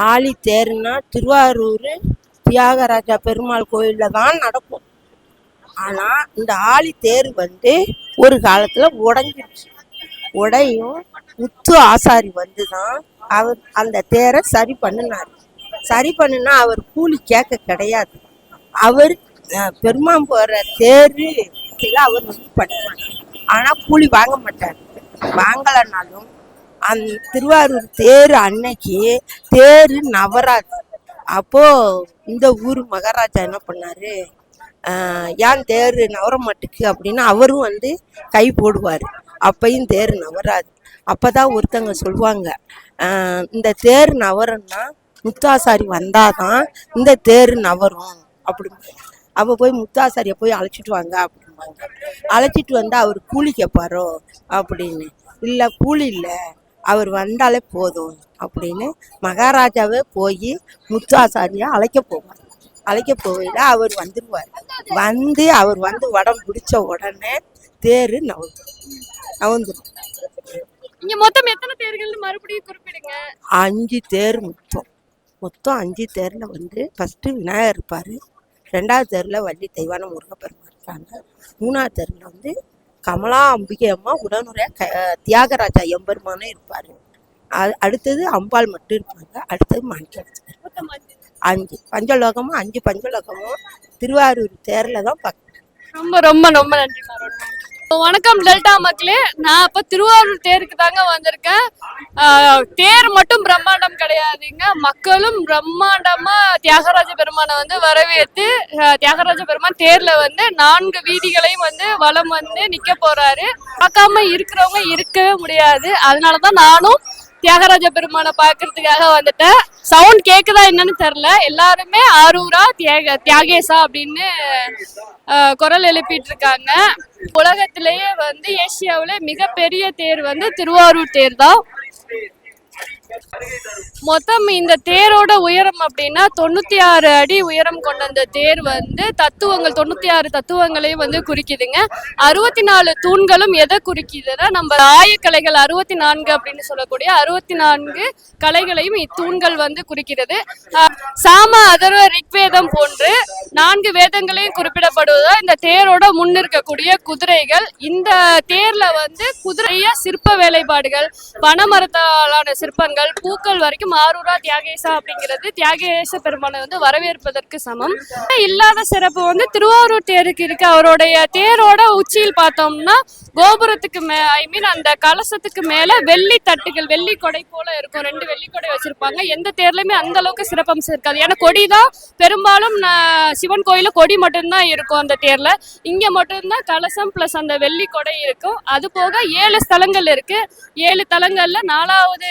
ஆழி தேர்னா திருவாரூர் தியாகராஜா பெருமாள் கோயிலில் தான் நடக்கும். ஆனால் இந்த ஆழி தேர் ஒரு காலத்தில் உடஞ்சிருச்சு. உடையும் முத்து ஆசாரி தான் அவர் அந்த தேரை சரி பண்ணினார். சரி பண்ணுனா அவர் கூலி கேட்க கிடையாது. அவர் பெருமாள் போகிற தேரு அவர் பண்ணுவார். ஆனால் கூலி வாங்க மாட்டார். வாங்கலைனாலும் அந்த திருவாரூர் தேர் அன்னைக்கு தேர் நவராது. அப்போ இந்த ஊர் மகாராஜா என்ன பண்ணாரு, ஏன் தேர் நவர மாட்டுக்கு அப்படின்னு அவரும் கை போடுவார். அப்பையும் தேர் நவராது. அப்பதான் ஒருத்தங்க சொல்லுவாங்க, இந்த தேர் நவரன்னா முத்தாசாரி வந்தாதான் இந்த தேர் நவரும் அப்படிங்க. அப்போ போய் முத்தாசாரியை போய் அழைச்சிட்டு வாங்க அப்படிம்பாங்க. அழைச்சிட்டு வந்தா அவர் கூலி கேட்பாரோ அப்படின்னு. இல்லை, கூலி இல்லை, அவர் வந்தாலே போதும் அப்படின்னு மகாராஜாவே போய் முத்தாசாரியை அழைக்க போவார். அழைக்க போகையில அவர் வந்துடுவார். அவர் உடம்பு பிடிச்ச உடனே தேர் நவந்துடும். இங்க மொத்தம் எத்தனை தேர்கள் மறுபடியும் குறிப்பிடுங்க? 5 தேர். மொத்தம் 5 தேர்ல ஃபர்ஸ்ட் விநாயகர் இருப்பாரு. 2வது தேர்ல வள்ளி தெய்வான முருகப்பெருமாள் இருக்காங்க. 3வது தேர்ல கமலா அம்பிகை அம்மா உடனுடைய தியாகராஜா எம்பெருமானே இருப்பாரு. அடுத்தது அம்பாள் மட்டும் இருப்பாங்க. அடுத்தது மாணிக்கவாசகர். 5 பஞ்சலோகமும் 5 பஞ்சலோகமும் திருவாரூர் தேர்ல தான் பார்க்கணும். ரொம்ப ரொம்ப ரொம்ப நன்றி. வணக்கம் டெல்டா மக்களே, நான் இப்ப திருவாரூர் தேருக்கு தாங்க வந்திருக்கேன். தேர் மட்டும் பிரம்மாண்டம் கிடையாதுங்க, மக்களும் பிரம்மாண்டமா தியாகராஜ பெருமானை வரவேற்று தியாகராஜ பெருமான் தேர்ல 4 வீதிகளையும் வலம் நிக்க போறாரு. பார்க்காம இருக்கிறவங்க இருக்கவே முடியாது. அதனாலதான் நானும் தியாகராஜ பெருமானை பாக்குறதுக்காக வந்துட்டேன். சவுண்ட் கேக்குதா என்னன்னு தெரியல. எல்லாருமே ஆரூரா தியாகேசா அப்படின்னு குரல் எழுப்பிட்டு இருக்காங்க. உலகத்திலேயே ஏசியாவில மிகப்பெரிய தேர் திருவாரூர் தேர் தான். மொத்தம் இந்த தேரோட உயரம் அப்படின்னா 96 அடி உயரம் கொண்ட அந்த தேர் தத்துவங்கள் 96 தத்துவங்களையும் குறிக்குதுங்க. 64 தூண்களும் எதை குறிக்குதுன்னா நம்ம ஆயக்கலைகள் 64 அப்படின்னு சொல்லக்கூடிய 64 கலைகளையும் இத்தூண்கள் குறிக்கிறது. சாம அதர்வ ரிக்வேதம் போன்று 4 வேதங்களையும் குறிப்பிடப்படுவதா இந்த தேரோட முன்னிற்கக்கூடிய குதிரைகள். இந்த தேர்ல குதிரைய சிற்ப வேலைப்பாடுகள், பனைமரத்தாலான சிற்பங்கள், பூக்கள் வரைக்கும் ஆரூரா தியாகேசா அப்படிங்கிறது தியாகேச பெருமானை வரவேற்பதற்கு சமம். இல்லாத சிறப்பு திருவாரூர் தேருக்கு இருக்கு. அவருடைய தேரோட உச்சியில் பார்த்தோம்னா கோபுரத்துக்கு அந்த கலசத்துக்கு மேல வெள்ளி தட்டுகள், வெள்ளி கொடை போல இருக்கும். 2 வெள்ளி கொடை வச்சிருப்பாங்க. எந்த தேர்லயுமே அந்த அளவுக்கு சிறப்பம்சம் இருக்காது. ஏன்னா கொடிதான் பெரும்பாலும் சிவன் கோயில கொடி மட்டும்தான் இருக்கும் அந்த தேர்ல. இங்க மட்டும்தான் கலசம் பிளஸ் அந்த வெள்ளி கொடை இருக்கும். அது போக 7 ஸ்தலங்கள் இருக்கு. 7 தலங்கள்ல 4வது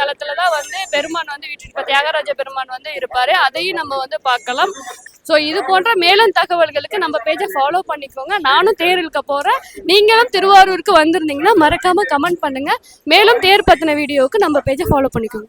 தலத்துலதான் பெருமான் வீட்டு தியாகராஜ பெருமான் இருப்பாரு. அதையும் நம்ம பார்க்கலாம். ஸோ இது போன்ற மேலும் தகவல்களுக்கு நம்ம பேஜை ஃபாலோ பண்ணிக்கோங்க. நானும் தேர் இழுக்க போறேன். நீங்களும் திருவாரூருக்கு வந்திருந்தீங்கன்னா மறக்காம கமெண்ட் பண்ணுங்க. மேலும் தேர் பத்தின வீடியோவுக்கு நம்ம பேஜை ஃபாலோ பண்ணிக்கோங்க.